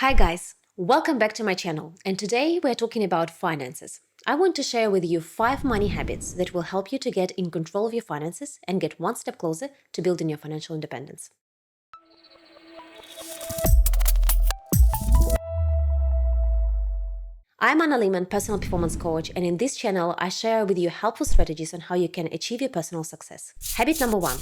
Hi guys, welcome back to my channel, and today we're talking about finances. I want to share with you 5 money habits that will help you to get in control of your finances and get one step closer to building your financial independence. I'm Anna Lehman, personal performance coach, and in this channel I share with you helpful strategies on how you can achieve your personal success. Habit number 1.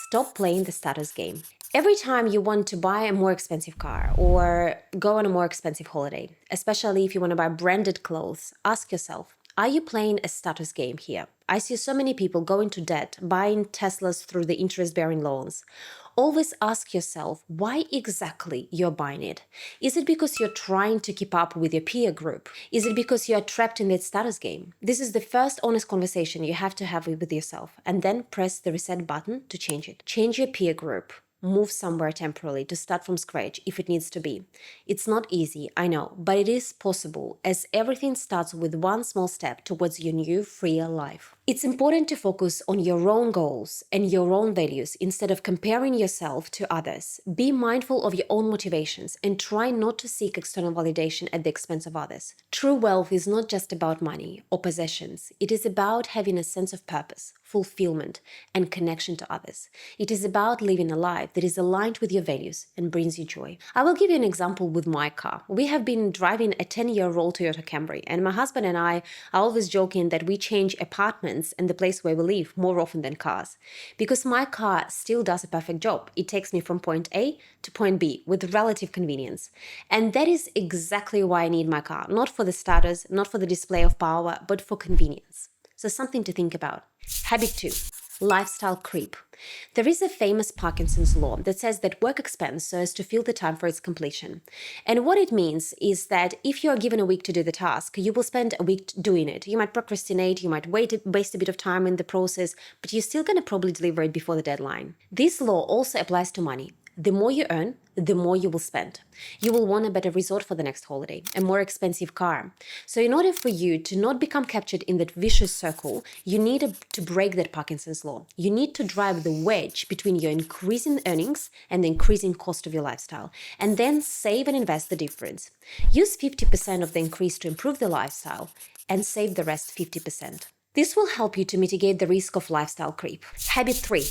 Stop playing the status game. Every time you want to buy a more expensive car or go on a more expensive holiday, especially if you want to buy branded clothes, ask yourself, are you playing a status game here? I see so many people go into debt, buying Teslas through the interest-bearing loans. Always ask yourself why exactly you're buying it. Is it because you're trying to keep up with your peer group? Is it because you're trapped in that status game? This is the first honest conversation you have to have with yourself, and then press the reset button to change it. Change your peer group. Move somewhere temporarily to start from scratch if it needs to be. It's not easy, I know, but it is possible, as everything starts with one small step towards your new, freer life. It's important to focus on your own goals and your own values instead of comparing yourself to others. Be mindful of your own motivations and try not to seek external validation at the expense of others. True wealth is not just about money or possessions. It is about having a sense of purpose, fulfillment, and connection to others. It is about living a life that is aligned with your values and brings you joy. I will give you an example with my car. We have been driving a 10-year-old Toyota Camry, and my husband and I are always joking that we change apartments and the place where we live more often than cars, because my car still does a perfect job. It takes me from point A to point B with relative convenience. And that is exactly why I need my car, not for the status, not for the display of power, but for convenience. So something to think about. Habit 2. Lifestyle creep. There is a famous Parkinson's law that says that work expands so as to fill the time for its completion. And what it means is that if you are given a week to do the task, you will spend a week doing it. You might procrastinate, you might waste a bit of time in the process, but you're still going to probably deliver it before the deadline. This law also applies to money. The more you earn, the more you will spend. You will want a better resort for the next holiday, a more expensive car. So in order for you to not become captured in that vicious circle, you need to break that Parkinson's law. You need to drive the wedge between your increasing earnings and the increasing cost of your lifestyle, and then save and invest the difference. Use 50% of the increase to improve the lifestyle and save the rest 50%. This will help you to mitigate the risk of lifestyle creep. Habit 3.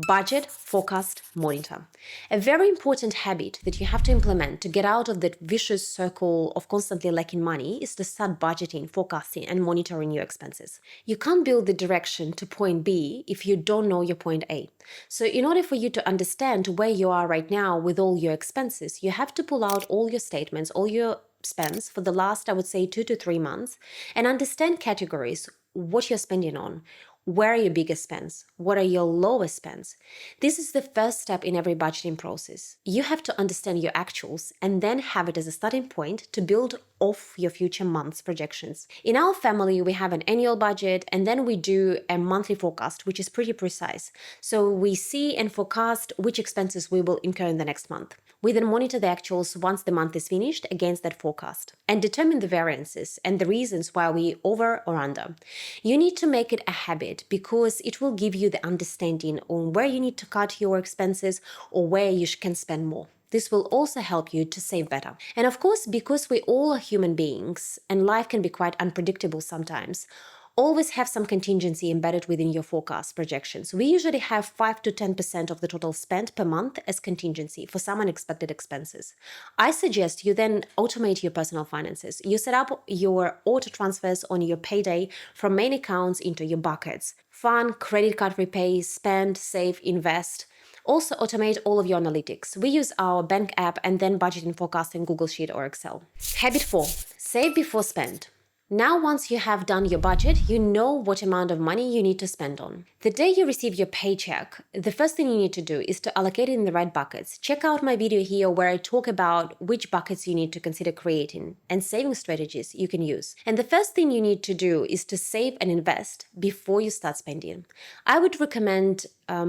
Budget, forecast, monitor. A very important habit that you have to implement to get out of that vicious circle of constantly lacking money is to start budgeting, forecasting, and monitoring your expenses. You can't build the direction to point B if you don't know your point A. So in order for you to understand where you are right now with all your expenses, you have to pull out all your statements, all your spends for the last, I would say, 2 to 3 months, and understand categories, what you're spending on. Where are your biggest spends? What are your lowest spends? This is the first step in every budgeting process. You have to understand your actuals and then have it as a starting point to build off your future month's projections. In our family, we have an annual budget and then we do a monthly forecast, which is pretty precise. So we see and forecast which expenses we will incur in the next month. We then monitor the actuals once the month is finished against that forecast and determine the variances and the reasons why we over or under. You need to make it a habit because it will give you the understanding on where you need to cut your expenses or where you can spend more. This will also help you to save better. And of course, because we all are human beings and life can be quite unpredictable sometimes, always have some contingency embedded within your forecast projections. We usually have 5 to 10% of the total spend per month as contingency for some unexpected expenses. I suggest you then automate your personal finances. You set up your auto transfers on your payday from main accounts into your buckets: fun, credit card repay, spend, save, invest. Also automate all of your analytics. We use our bank app and then budgeting forecast in Google Sheet or Excel. Habit 4. Save before spend. Now, once you have done your budget, you know what amount of money you need to spend on. The day you receive your paycheck, the first thing you need to do is to allocate it in the right buckets. Check out my video here where I talk about which buckets you need to consider creating and saving strategies you can use. And the first thing you need to do is to save and invest before you start spending. I would recommend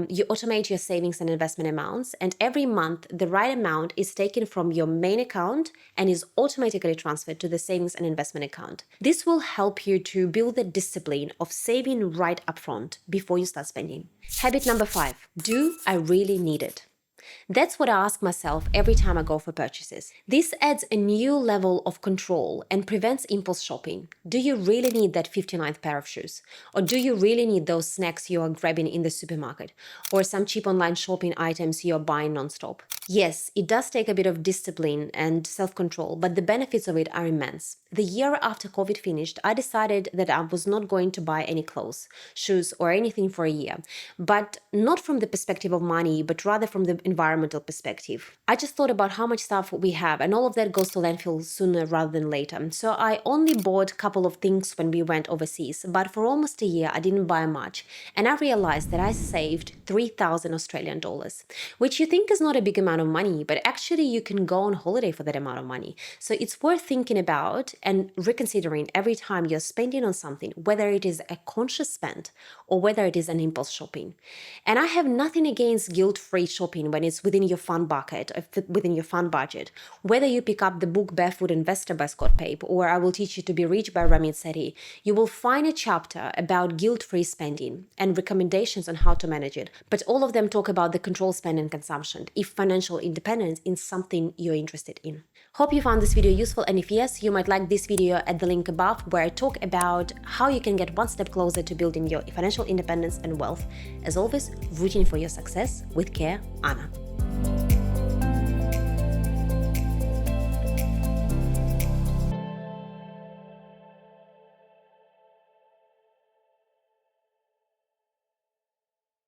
you automate your savings and investment amounts, and every month the right amount is taken from your main account and is automatically transferred to the savings and investment account. This will help you to build the discipline of saving right upfront before you start spending. Habit number 5. Do I really need it? That's what I ask myself every time I go for purchases. This adds a new level of control and prevents impulse shopping. Do you really need that 59th pair of shoes? Or do you really need those snacks you are grabbing in the supermarket? Or some cheap online shopping items you're buying nonstop? Yes, it does take a bit of discipline and self-control, but the benefits of it are immense. The year after COVID finished, I decided that I was not going to buy any clothes, shoes, or anything for a year, but not from the perspective of money, but rather from the environmental perspective. I just thought about how much stuff we have, and all of that goes to landfill sooner rather than later. So I only bought a couple of things when we went overseas, but for almost a year I didn't buy much, and I realized that I saved 3,000 Australian dollars, which you think is not a big amount of money, but actually you can go on holiday for that amount of money. So it's worth thinking about and reconsidering every time you're spending on something, whether it is a conscious spend or whether it is an impulse shopping. And I have nothing against guilt-free shopping when it's within your fun bucket, within your fun budget. Whether you pick up the book Barefoot Investor by Scott Pape or I Will Teach You to Be Rich by Ramit Sethi, you will find a chapter about guilt-free spending and recommendations on how to manage it. But all of them talk about the control spend and consumption, if financial independence is something you're interested in. Hope you found this video useful, and if yes, you might like this video at the link above where I talk about how you can get one step closer to building your financial independence and wealth. As always, rooting for your success with care, Anna.